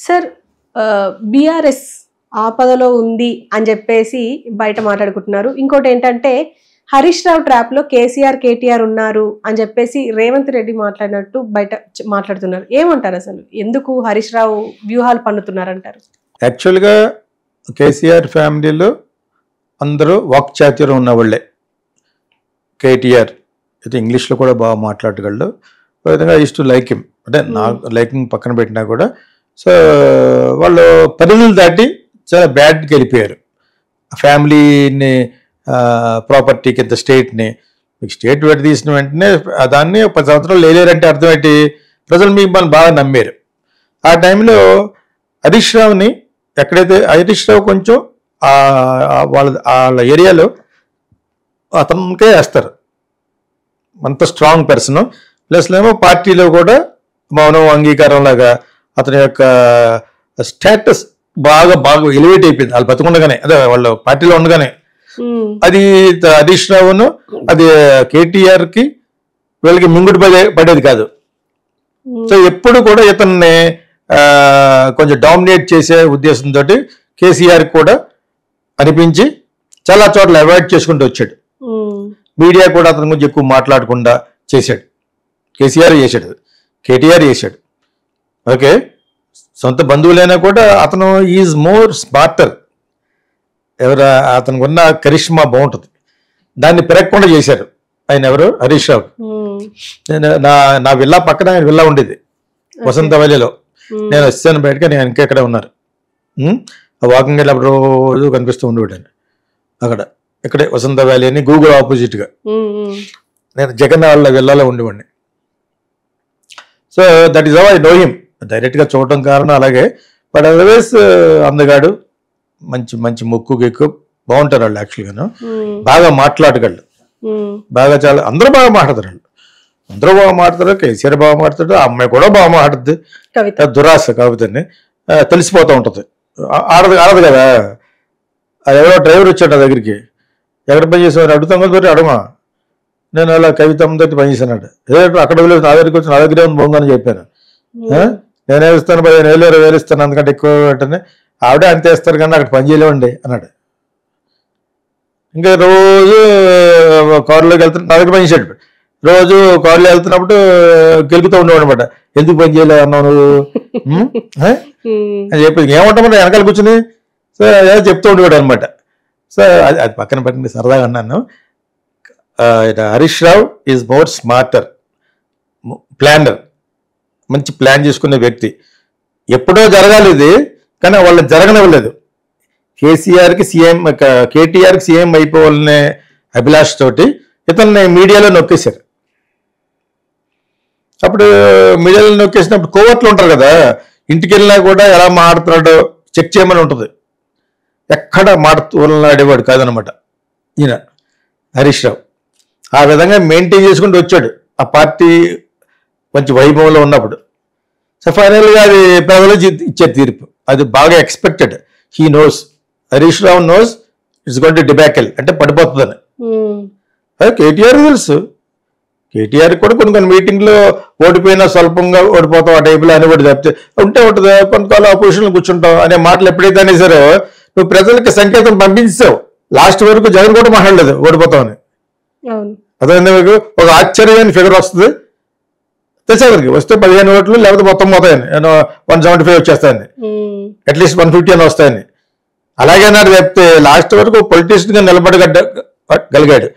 Sir BRS ఆపదలో ఉంది అని చెప్పేసి బయట మాట్లాడుకుంటున్నారు. ఇంకోటి ఏంటంటే హరీష్ రావు ట్రాప్ లో కేసీఆర్ కేటీఆర్ ఉన్నారు అని చెప్పేసి రేవంత్ రెడ్డి మాట్లాడినట్టు బయట మాట్లాడుతున్నారు. ఏమంటారు అసలు, ఎందుకు హరీష్ రావు వ్యూహాలు పన్నుతున్నారంటారు? యాక్చువల్గా కేసీఆర్ ఫ్యామిలీలో అందరూ వాక్చాతుర్యం ఉన్న వాళ్ళే. కేటీఆర్ అయితే ఇంగ్లీష్లో కూడా బాగా మాట్లాడగలడు. విధంగా ఇష్ట లైక్ హిమ్, అంటే నాకు లైకింగ్ పక్కన పెట్టినా కూడా. సో వాళ్ళు పరిధులు దాటి చాలా బ్యాడ్కి వెళ్ళిపోయారు. ఫ్యామిలీని, ప్రాపర్టీ కింద స్టేట్ని, మీకు స్టేట్ పెట్టి తీసిన వెంటనే దాన్ని 10 సంవత్సరాలు లేలేరంటే అర్థం ఏంటి? ప్రజలు మీకు మనం బాగా నమ్మారు. ఆ టైంలో హరీష్ రావుని ఎక్కడైతే హరీష్ రావు కొంచెం వాళ్ళ ఏరియాలో అతనికే వేస్తారు, అంత స్ట్రాంగ్ పర్సన్. ప్లస్ ఏమో పార్టీలో కూడా మౌనం అంగీకారం లాగా అతని యొక్క స్టేటస్ బాగా ఎలివేట్ అయిపోయింది వాళ్ళు బతుకుండగానే, అదే వాళ్ళు పార్టీలో ఉండగానే. అది హరీష్ రావును అది కేటీఆర్కి వీళ్ళకి మింగుడు పడేది కాదు. సో ఎప్పుడు కూడా ఇతన్ని కొంచెం డామినేట్ చేసే ఉద్దేశంతో కేసీఆర్ కూడా అనిపించి చాలా చోట్ల అవాయిడ్ చేసుకుంటూ వచ్చాడు. మీడియా కూడా అతని గురించి ఎక్కువ మాట్లాడకుండా చేశాడు. కేసీఆర్ చేశాడు, కేటీఆర్ చేశాడు. ఓకే, సొంత బంధువులైనా కూడా అతను ఈజ్ మోర్ స్మార్టర్. అతనికి ఉన్న కరిష్మా బాగుంటుంది, దాన్ని పెరగకుండా చేశారు ఆయన. ఎవరు? హరీష్ రావు. నా విల్లా పక్కన ఆయన విల్లా ఉండేది వసంతవల్లిలో. నేను వచ్చాను బయటగా, నేను ఇంకెక్కడే ఉన్నారు. వాకింగ్ వెళ్ళినప్పుడు రోజు కనిపిస్తూ ఉండేవాడు ఆయన అక్కడ. ఇక్కడే వసంత వ్యాలీ అని గూగుల్ ఆపోజిట్గా. నేను జగన్ వాళ్ళ విల్లాలో ఉండేవాడిని. So that is how I know him. డైరెక్ట్గా చూడటం కారణం అలాగే. బట్ అదర్వైజ్ అందగాడు, మంచి మంచి ముక్కు గిక్కు బాగుంటారు వాళ్ళు. యాక్చువల్గాను బాగా మాట్లాడగలరు, బాగా చాలా అందరూ బాగా మాట్లాడతారు వాళ్ళు. అందరూ బాగా మాట్లాడతారు. కేసీఆర్ బాగా మాట్లాడతాడు, ఆ అమ్మాయి కూడా బాగా మాట్లాడుతుంది. దురాశ కవితని తెలిసిపోతూ ఉంటుంది. ఆడదు కదా. అది ఎవరో డ్రైవర్ వచ్చాడు నా దగ్గరికి, ఎక్కడ పని చేసేవారు అడుగుతాం కదా, అడమా నేను అలా కవితతో పనిచేసాను. అక్కడ వెళ్ళి నా దగ్గరికి వచ్చి నా దగ్గరే ఉంది బాగుందని చెప్పాను. నేనే ఇస్తాను 15,000 20,000 ఇస్తాను, అందుకంటే ఎక్కువ పెట్టని. ఆవిడే అంతే ఇస్తారు కానీ అక్కడ పని చేయలేమండి అన్నాడు. ఇంకా రోజు కారులోకి వెళ్తున్నా, నా దగ్గర పని చేసాడు. రోజు కారులో వెళ్తున్నప్పుడు గెలుపుతూ ఉండేవాడు అనమాట. ఎందుకు పని చేయలేదు అన్నావు నువ్వు అని చెప్పి ఏమంటామంటే వెనకాల కూర్చుని సో ఏదో చెప్తూ ఉండేవాడు అనమాట. సో అది పక్కన పెట్టండి, సరదాగా అన్నాను. Harish Rao is more smarter, planar, మంచి ప్లాన్ చేసుకునే వ్యక్తి. ఎప్పుడో జరగాలి ఇది, కానీ వాళ్ళని జరగనివ్వలేదు. కేసీఆర్కి సీఎం, కేటీఆర్కి సీఎం అయిపోవాలనే అభిలాష్ తోటి ఇతన్ని మీడియాలో నొక్కేశారు. అప్పుడు మీడియాలో నొక్కేసినప్పుడు కోవర్ట్లు ఉంటారు కదా, ఇంటికి వెళ్ళినా కూడా ఎలా మాట్లాడుతున్నాడో చెక్ చేయమని ఉంటుంది. ఎక్కడ మాట్లాడేవాడు కాదనమాట ఈయన హరీష్ రావు. ఆ విధంగా మెయింటైన్ చేసుకుంటూ వచ్చాడు ఆ పార్టీ మంచి వైభవంలో ఉన్నప్పుడు. సో ఫైనల్గా అది ప్రజలు ఇచ్చే తీర్పు అది బాగా expected. He knows, Harish Rao knows it's going to debacle, అంటే పడిపోతుందని. కేటీఆర్ తెలుసు. కేటీఆర్ కూడా కొన్ని మీటింగ్లో ఓడిపోయినా స్వల్పంగా ఓడిపోతాం ఆ టైపులో అని కూడా చెప్తే ఉంటే ఉంటుంది. కొంతకాలం అపోజిషన్లో కూర్చుంటాం అనే మాటలు ఎప్పుడైతే అనేసారో నువ్వు ప్రజలకి సంకేతం పంపించావు. లాస్ట్ వరకు జగన్ కూడా మాట్లాడలేదు ఓడిపోతామని. అదే మీకు ఒక ఆశ్చర్యమైన ఫిగర్ వస్తుంది తెచ్చేవారికి, వస్తే 15 ఓట్లు లేకపోతే మొత్తం పోతాయని, 175 వచ్చేస్తాయని, అట్లీస్ట్ 150 అని వస్తాయని. అలాగే నాకు చెప్తే లాస్ట్ వరకు పొలిటీషియన్గా నిలబడగలిగాడు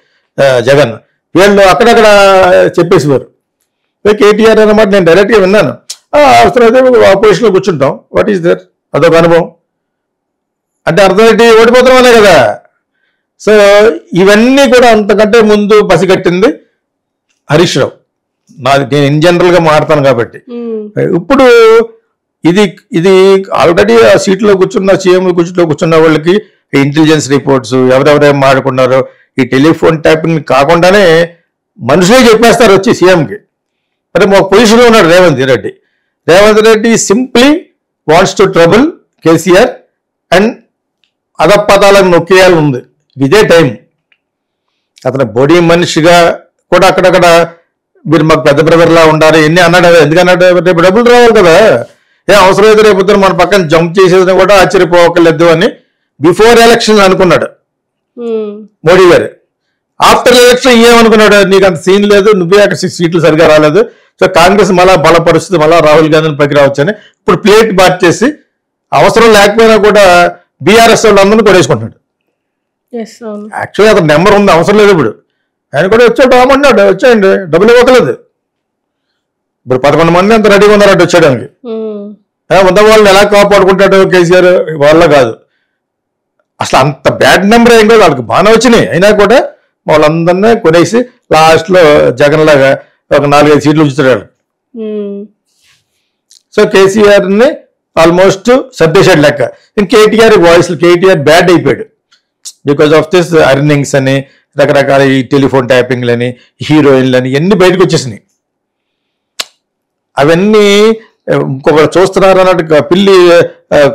జగన్. వీళ్ళు అక్కడక్కడ చెప్పేసేవారు. కేటీఆర్ అన్నమాట నేను డైరెక్ట్గా విన్నాను. అవసరమైతే అపోజిషన్లో కూర్చుంటాం, వాట్ ఈస్ దర్, అదొక అనుభవం. అంటే అర్థం ఏంటి? ఓడిపోతాం అనే కదా. సో ఇవన్నీ కూడా అంతకంటే ముందు పసిగట్టింది హరీష్ రావు. నేను ఇన్ జనరల్గా మాట్లాడతాను కాబట్టి. ఇప్పుడు ఇది ఆల్రెడీ ఆ సీట్లో కూర్చున్న, సీఎం కూర్చులో కూర్చున్న వాళ్ళకి ఇంటెలిజెన్స్ రిపోర్ట్స్ ఎవరెవరేం మాట్లాడుకున్నారో ఈ టెలిఫోన్ ట్యాపింగ్ కాకుండానే మనుషులే చెప్పేస్తారు వచ్చి సీఎంకి. అంటే ఒక పొజిషన్లో ఉన్నాడు Revanth Reddy simply wants to trouble KCR and అధపతాలను నొక్కేయాలని ఉంది. ఇదే టైం. అతను బాడీ మనిషిగా కూడా అక్కడక్కడ మీరు మాకు పెద్ద బ్రదర్లా ఉండాలి ఎన్ని అన్నాడు. ఎందుకన్నాడు? రేపు డబ్బులు రావాలి కదా. అవసరమైతే రేపు మన పక్కన జంప్ చేసేది కూడా ఆశ్చర్యపోవక్కర్లేదు అని బిఫోర్ ఎలక్షన్ అనుకున్నాడు మోడీ గారు. ఆఫ్టర్ ఎలక్షన్ ఏమనుకున్నాడు, నీకు అంత సీన్ లేదు, నువ్వే అక్కడ 6 సీట్లు సరిగా రాలేదు, సో కాంగ్రెస్ మళ్ళా బలపరుస్తుంది, మళ్ళా రాహుల్ గాంధీని పైకి రావచ్చు అని ఇప్పుడు ప్లేట్ మార్చేసి అవసరం లేకపోయినా కూడా బీఆర్ఎస్ వాళ్ళందరినీ కొడేసుకుంటున్నాడు. యాక్చువల్లీ అతను నెంబర్ ఉంది, అవసరం లేదు. ఇప్పుడు ఆయన కూడా వచ్చాడు, రామన్నాడు, వచ్చాయండి, డబ్బులు ఇవ్వకలేదు. ఇప్పుడు 11 మంది అంత రెడీగా ఉన్నారంటే వచ్చేయడానికి. ఉన్న వాళ్ళని ఎలా కాపాడుకుంటాడు కేసీఆర్? వాళ్ళ కాదు అసలు, అంత బ్యాడ్ నెంబర్ ఏం కాదు, వాళ్ళకి బాగానే వచ్చినాయి. అయినా కూడా వాళ్ళందరినీ కొనేసి లాస్ట్లో జగన్ లాగా ఒక 4-5 సీట్లు ఉంచుతాడు. సో కేసీఆర్ని ఆల్మోస్ట్ సర్దేశాడు లెక్క. ఇంక కేటీఆర్ బ్యాడ్ అయిపోయాడు బికాస్ ఆఫ్ దిస్ అర్నింగ్స్ అని, రకరకాల ఈ టెలిఫోన్ ట్యాపింగ్లని, హీరోయిన్లని ఇవన్నీ బయటకు వచ్చేసినాయి. అవన్నీ ఇంకొకరు చూస్తున్నారు అన్నట్టు పిల్లి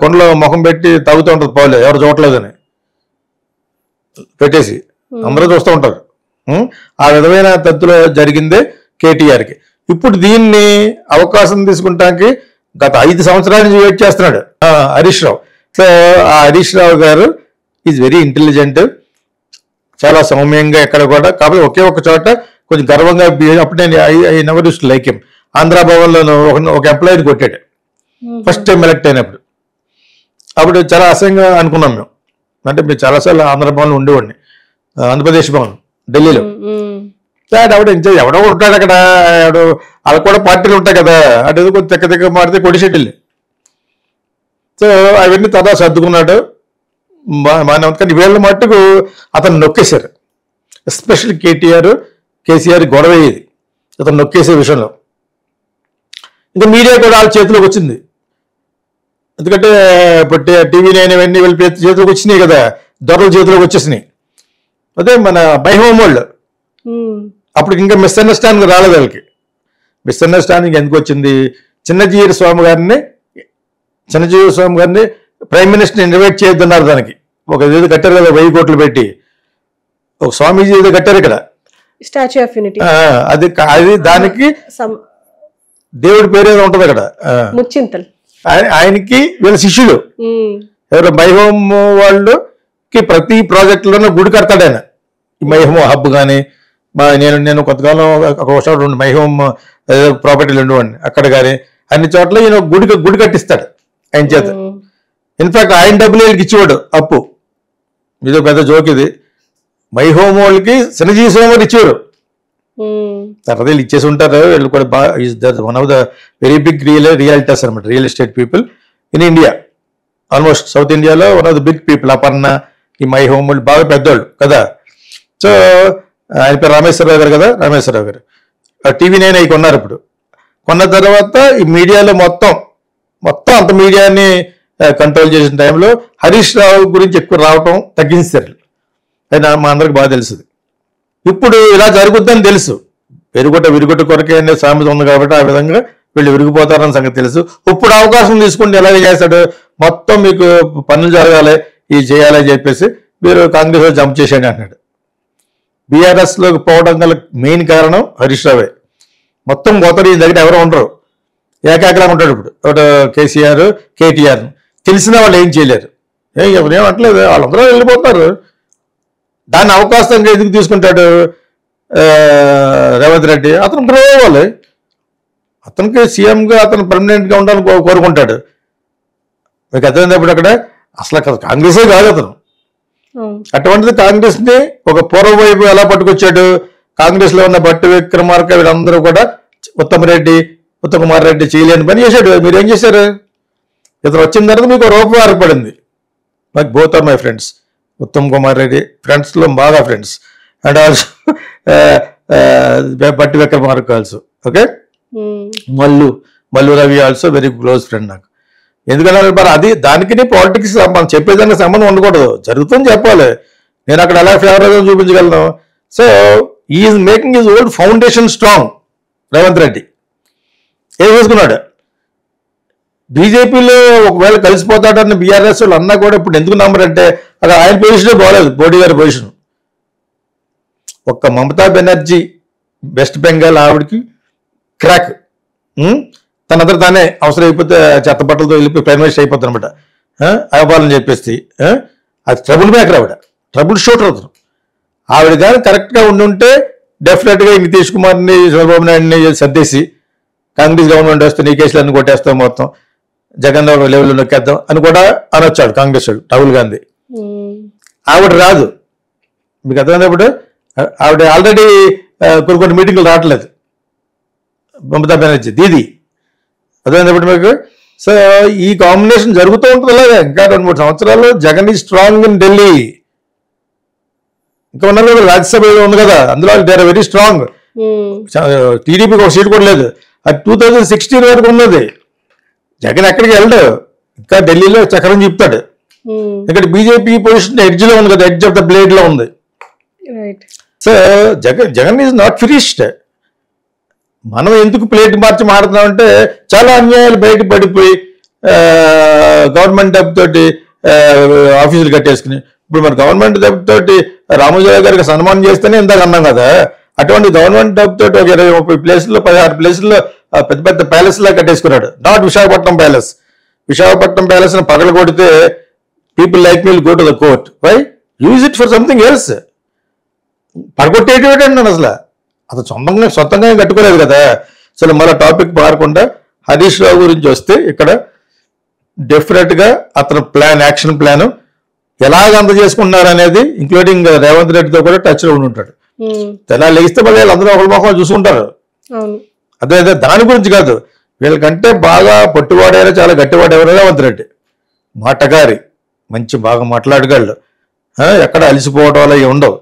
కొండలో ముఖం పెట్టి తాగుతూ ఉంటుంది పాలు, ఎవరు చూడలేదని పెట్టేసి అందరూ చూస్తూ ఉంటారు. ఆ విధమైన తత్తులో జరిగిందే కేటీఆర్కి. ఇప్పుడు దీన్ని అవకాశం తీసుకుంటానికి గత 5 సంవత్సరాల నుంచి వెయిట్ చేస్తున్నాడు హరీష్ రావు. సో ఆ హరీష్ రావు గారు ఈజ్ వెరీ ఇంటెలిజెంట్, చాలా సౌమ్యంగా ఎక్కడ కూడా, కాబట్టి ఒకే ఒక చోట కొంచెం గర్వంగా అప్పుడు నేను I never use to like him. Andhra భవన్లో ఒక ఎంప్లాయీని కొట్టాడు ఫస్ట్ టైం ఎలక్ట్ అయినప్పుడు. అప్పుడు చాలా అసహ్యంగా అనుకున్నాం మేము, అంటే మేము చాలాసార్లు ఆంధ్ర భవన్లో ఉండేవాడిని, ఆంధ్రప్రదేశ్ భవన్ ఢిల్లీలో. ఎవడో ఉంటాడు అక్కడ, వాళ్ళ కూడా పార్టీలు ఉంటాయి కదా, అటు కొంచెం తెక్క మారితే కొడిసెట్టిల్లి. సో అవన్నీ తర్వాత సర్దుకున్నాడు బాగానే ఉంది. కానీ వీళ్ళ మట్టుకు అతను నొక్కేశారు, ఎస్పెషల్లీ కేసీఆర్ గొడవ అయ్యేది అతను నొక్కేసే విషయంలో. ఇంకా మీడియా కూడా వాళ్ళ చేతిలోకి వచ్చింది, ఎందుకంటే ఇప్పుడు TV9 ఇవన్నీ వీళ్ళ చేతిలోకి వచ్చినాయి కదా, దొరల చేతిలోకి వచ్చేసినాయి. అదే మన మైహోమ్ వాళ్ళు అప్పుడు ఇంకా మిస్అండర్స్టాండింగ్ రాలేదు వాళ్ళకి. మిస్అండర్స్టాండింగ్ ఎందుకు వచ్చింది, చిన్నజీవి స్వామి గారిని ప్రైమ్ మినిస్టర్ని ఇన్వైట్ చేయొద్దన్నారు. దానికి ఒక ఏదో కట్టారు కదా, 1000 కోట్లు పెట్టి ఒక స్వామీజీ ఏదో కట్టారు ఇక్కడ, స్టాచ్యూ ఆఫ్ యూనిటీ. అది దానికి దేవుడి పేరు ఏదో ఉంటుంది అక్కడ, ముచ్చింతల్. ఆయనకి వీళ్ళ శిష్యులు ఎవరు మైహోమ్ వాళ్ళకి ప్రతి ప్రాజెక్టులోనూ గుడి కడతాడు ఆయన. ఈ మైహోమ్ హబ్ కానీ, నేను కొంతకాలం ఒక చోట మైహోమ్ ప్రాపర్టీలు ఉండేవాడిని, అక్కడ కానీ అన్ని చోట్ల ఈయన గుడి కట్టిస్తాడు ఆయన చేత. ఇన్ఫాక్ట్ ఆయన డబ్బులు వీళ్ళకి ఇచ్చేవాడు అప్పు. ఇదో పెద్ద జోక్ ఇది. మైహోమ్ వాళ్ళకి చిన్నజీవి స్వామి ఇచ్చేవారు, తర్వాత వీళ్ళు ఇచ్చేసి ఉంటారు. వీళ్ళు కూడా బాగా one of the very big realtors అనమాట, real estate people in India. Almost south ఇండియాలో one of the big people. Aparna, ఈ మైహోమ్ వాళ్ళు బాగా పెద్దోళ్ళు కదా. సో ఆయన పేరు రామేశ్వరరావు గారు కదా, రామేశ్వరరావు గారు TV9 అవి కొన్నారు. ఇప్పుడు కొన్న తర్వాత ఈ మీడియాలో మొత్తం అంత మీడియాని కంట్రోల్ చేసిన టైంలో హరీష్ రావు గురించి ఎక్కువ రావటం తగ్గించారు. అది మా అందరికి బాగా తెలుసు. ఇప్పుడు ఇలా జరుగుద్దని తెలుసు, విరుగుట కొరకే అనే సామెత ఉంది కాబట్టి ఆ విధంగా వీళ్ళు విరిగిపోతారని సంగతి తెలుసు. ఇప్పుడు అవకాశం తీసుకుంటే ఎలాగ చేస్తాడు, మొత్తం మీకు పనులు జరగాలి, ఇది చేయాలని చెప్పేసి మీరు కాంగ్రెస్లో జంప్ చేసేయండి అంటున్నాడు. బీఆర్ఎస్లోకి పోవడం గల మెయిన్ కారణం హరీష్ రావే. మొత్తం పోతారు, ఈ దగ్గర ఎవరో ఉండరు, ఏకాగ్రంగా ఉంటాడు. ఇప్పుడు ఒకటి కేటీఆర్ తెలిసిన వాళ్ళు ఏం చేయలేరు, ఎవరేం అంటలేదు, వాళ్ళందరూ వెళ్ళిపోతారు. దాన్ని అవకాశంగా ఎందుకు తీసుకుంటాడు రేవంత్ రెడ్డి? అతను గ్రో అవ్వాలి, అతనికి సీఎంగా అతను పర్మనెంట్గా ఉండాలని కోరుకుంటాడు. మీకు అర్థమైనప్పుడు అక్కడ అసలు కాంగ్రెసే కాదు అతను. అటువంటిది కాంగ్రెస్ని ఒక పూర్వ వైపు ఎలా పట్టుకొచ్చాడు, కాంగ్రెస్లో ఉన్న భట్టి విక్రమార్క వీళ్ళందరూ కూడా ఉత్తమ్ కుమార్ రెడ్డి చేయలేని పని చేశాడు. మీరేం చేశారు? ఇతను వచ్చిన తర్వాత మీకు రూపం ఏర్పడింది. నాకు both are my friends, Uttam Kumar Reddy ఫ్రెండ్స్లో బాగా friends, and also Bhatti Vikramarka also. Okay, Mallu Ravi also very close friend నాకు. ఎందుకంటే మరి అది దానికి పాలిటిక్స్ మనం చెప్పేదానికి సంబంధం ఉండకూడదు, జరుగుతుంది చెప్పాలి. నేను అక్కడ ఎలా ఫేవరేజ్ చూపించగలను. So is making his old foundation strong. Revanth Reddy ఏం చేసుకున్నాడు, బీజేపీలో ఒకవేళ కలిసిపోతాడని బీఆర్ఎస్ వాళ్ళు అన్నా కూడా ఇప్పుడు ఎందుకు నమ్మరంటే అక్కడ ఆయన పొజిషనే బాగలేదు, మోడీ గారి పొజిషన్. ఒక్క మమతా బెనర్జీ వెస్ట్ బెంగాల్ ఆవిడకి క్రాక్, తనందరూ తానే అవసరం అయిపోతే చెత్త బట్టలతో వెళ్ళిపోయి ప్రైమ్ మినిస్టర్ అయిపోతుంది అనమాట. అవ్వాలని చెప్పేసి అది ట్రబుల్ మేకర్, ఆవిడ ట్రబుల్ షూటర్ అవుతారు. ఆవిడ కానీ కరెక్ట్గా ఉండుంటే డెఫినెట్గా నితీష్ కుమార్ని చంద్రబాబు నాయుడిని సర్దేసి కాంగ్రెస్ గవర్నమెంట్ వస్తే నీ కేసులన్నీ కొట్టేస్తాం, మొత్తం జగన్ లెవెల్లో నొక్కేద్దాం అని కూడా అనొచ్చాడు కాంగ్రెస్ వాడు రాహుల్ గాంధీ. ఆవిడ రాదు. మీకు అర్థమైనప్పుడు ఆవిడ ఆల్రెడీ కొన్ని మీటింగ్లు రావట్లేదు, మమతా బెనర్జీ దీది. అర్థమైనప్పుడు మీకు. సో ఈ కాంబినేషన్ జరుగుతూ ఉంటుంది. అలాగే ఇంకా 2-3 సంవత్సరాలు జగన్ ఈ స్ట్రాంగ్ ఇన్ ఢిల్లీ. ఇంకా ఉన్నారు కదా, రాజ్యసభ ఉంది కదా, అందులో దే ఆర్ వెరీ స్ట్రాంగ్. టీడీపీకి ఒక సీట్ కూడా లేదు. అది 2016 వరకు ఉన్నది. జగన్ ఎక్కడికి వెళ్ళడు, ఇంకా ఢిల్లీలో చక్రం చెప్తాడు. ఇక్కడ బీజేపీ పొజిషన్ ఎడ్జ్ లో ఉంది కదా, ఎడ్జ్ ఆఫ్ ద బ్లేడ్ లో ఉంది. So Jagan is not finished. మనం ఎందుకు ప్లేట్ మార్చి మాడుతున్నామంటే చాలా అన్యాయాలు బయట పడిపోయి గవర్నమెంట్ డబ్బు తోటి ఆఫీసులు కట్టేసుకుని, ఇప్పుడు మన గవర్నమెంట్ డబ్బు తోటి రామోజీరావు గారికి సన్మానం చేస్తేనే ఇందాక అన్నాం కదా, అటువంటి గవర్నమెంట్ డబ్బు తోటి ఒక 20-30 ప్లేసుల్లో 16 ప్లేసుల్లో పెద్ద పెద్ద ప్యాలెస్ లా కట్టేసుకున్నాడు. Not Visakhapatnam palace. Visakhapatnam palace ని పగల కొడితే people like will go to the court. Why use it for something else. పడగొట్టేటి అసలు అతను సొంతంగా కట్టుకోలేదు కదా. అసలు మళ్ళీ టాపిక్ మారకుండా హరీష్ రావు గురించి వస్తే ఇక్కడ డెఫినెట్ గా అతను యాక్షన్ ప్లాన్ ఎలాగ అందజేసుకున్నారు అనేది, ఇంక్లూడింగ్ రేవంత్ రెడ్డితో కూడా టచ్ లో ఉండి ఉంటాడు. ఎలా లెగిస్తే మళ్ళీ అందరూ ఒకరి మొహం చూసుకుంటారు. అదే దాని గురించి కాదు, వీళ్ళకంటే బాగా పట్టువాడైనా చాలా గట్టివాడైనా రేవంత్ రెడ్డి. మాటగారి, మంచి బాగా మాట్లాడగలడు, ఎక్కడ అలసిపోవడం అలా ఉండవు.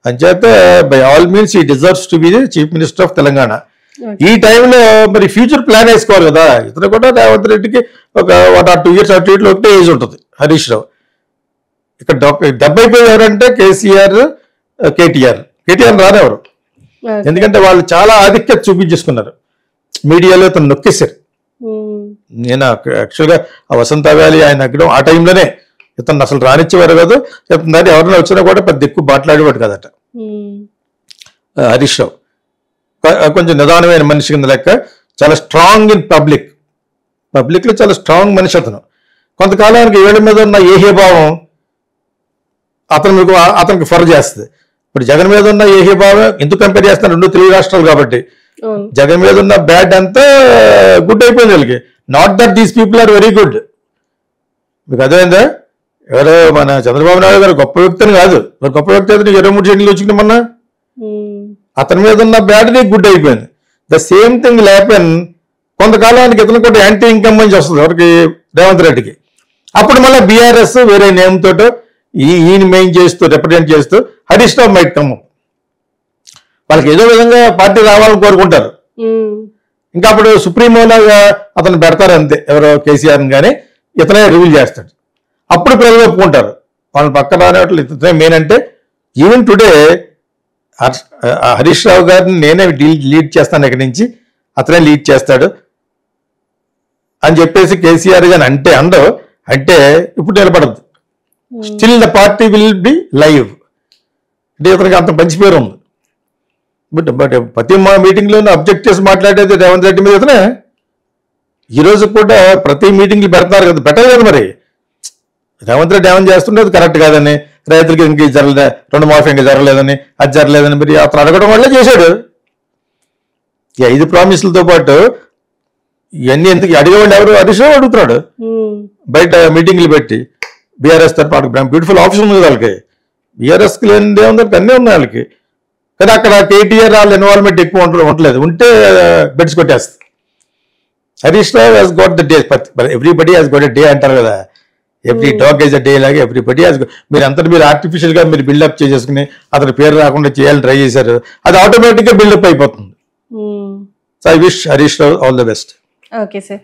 అంచేత బై ఆల్ మీన్స్ ఈ deserves to be chief minister of Telangana. ఈ టైంలో మరి ఫ్యూచర్ ప్లాన్ వేసుకోవాలి కదా. ఇతను కూడా రేవంత్ రెడ్డికి ఒక 1 or 2 years అటు ఇట్లు ఒకటే ఏజ్ ఉంటుంది. హరీష్ రావు ఇక్కడ 70 అయిపోయి ఎవరంటే కేసీఆర్, కేటీఆర్ రానేవారు. ఎందుకంటే వాళ్ళు చాలా ఆధిక్యత చూపించేసుకున్నారు, మీడియాలో ఇతను నొక్కేశారు. నేను యాక్చువల్గా ఆ వసంత వ్యాలీ ఆయన అగ్గడం ఆ టైంలోనే ఇతను అసలు రానిచ్చేవారు కాదు. దాన్ని ఎవరైనా వచ్చినా కూడా పెద్ద ఎక్కువ మాట్లాడేవాడు కదట హరీష్ రావు. కొంచెం నిదానమైన మనిషి కింద లెక్క, చాలా స్ట్రాంగ్ ఇన్ పబ్లిక్లో చాలా స్ట్రాంగ్ మనిషి అతను. కొంతకాలానికి ఏళ్ళ మీద ఉన్న ఏహ్యభావం అతనికి ఫర్ చేస్తుంది. ఇప్పుడు జగన్ మీద ఉన్న ఏహ్యభావం ఎందుకు కంపేర్ చేస్తున్నారు, 2 తెలుగు రాష్ట్రాలు కాబట్టి. జగన్ మీద ఉన్న బ్యాడ్ అంతా గుడ్ అయిపోయింది వీళ్ళకి. Not that these people are very good. మీకు అర్థమైందా? ఎవరో మన చంద్రబాబు నాయుడు గారు గొప్ప వ్యక్తి అని కాదు, మరి గొప్ప వ్యక్తి అయితే 23 సీట్లు వచ్చింది మొన్న. అతని మీద ఉన్న బ్యాడ్ నీకు గుడ్ అయిపోయింది. ద సేమ్ థింగ్ హ్యాపెన్ కొంతకాలానికి ఇతను కూడా యాంటీ ఇన్కమ్ నుంచి వస్తుంది ఎవరికి, రేవంత్ రెడ్డికి. అప్పుడు మళ్ళీ బీఆర్ఎస్ వేరే నేమ్ తోటో ఈయన మెయిన్ చేస్తూ రిప్రజెంట్ చేస్తూ హరీష్ రావు మైట్ కమ్. వాళ్ళకి ఏదో విధంగా పార్టీ రావాలని కోరుకుంటారు. ఇంకా అప్పుడు సుప్రీమోలాగా అతను పెడతారు అంతే, ఎవరో కేసీఆర్ని కానీ ఇతనే రివీల్ చేస్తాడు. అప్పుడు ప్రజలు ఒప్పుకుంటారు, వాళ్ళని పక్కన రానివాళ్ళు ఇతనే మెయిన్. అంటే ఈవెన్ టుడే హరీష్ రావు గారిని నేనే లీడ్ చేస్తాను, ఇక్కడి నుంచి అతనే లీడ్ చేస్తాడు అని చెప్పేసి కేసీఆర్ గాని అంటే ఇప్పుడు నిలబడద్దు. Still the party will be live. అంటే ఇతనికి అంత మంచి పేరు ఉంది. బట్ ప్రతి మీటింగ్లోనూ అబ్జెక్ట్ చేసి మాట్లాడేది రేవంత్ రెడ్డి మీద ఇతనే. ఈరోజు కూడా ప్రతి మీటింగ్లు పెడతారు కదా, పెట్టదు కదా. మరి రేవంత్ రెడ్డి ఏమని చేస్తుండేది కరెక్ట్ కాదని, రైతులకి ఇంక జరగలే, 2 మాఫీ ఇంకా జరగలేదని, అది జరగలేదని మరి అతను అడగడం వల్లే చేశాడు. ఈ 5 ప్రామిసులతో పాటు ఇవన్నీ ఎందుకు అడిగేవాళ్ళు ఎవరు, హరీష్ రావు అడుగుతున్నాడు బయట మీటింగ్లు పెట్టి. బీఆర్ఎస్ తరపు బ్యూటిఫుల్ ఆఫీస్ ఉంది వాళ్ళకి, బీఆర్ఎస్కి లేనిదే ఉంది, అన్నీ ఉన్నాయి వాళ్ళకి. కానీ అక్కడ కేటీఆర్ వాళ్ళ ఇన్వాల్వ్మెంట్ ఎక్కువ ఉండలేదు, ఉంటే బెడ్స్ కొట్టేస్తుంది. Harish Rao has got the day, everybody has got a day అంటారు కదా, every dog is a day లాగే ఎవ్రీబడి హాస్. మీరు అంతా మీరు ఆర్టిఫిషియల్ గా మీరు బిల్డప్ చేసేసుకుని అతని పేరు రాకుండా చేయాలని ట్రై చేశారు, అది ఆటోమేటిక్ గా బిల్డప్ అయిపోతుంది. So I wish Harish Rao all the best. Okay sir.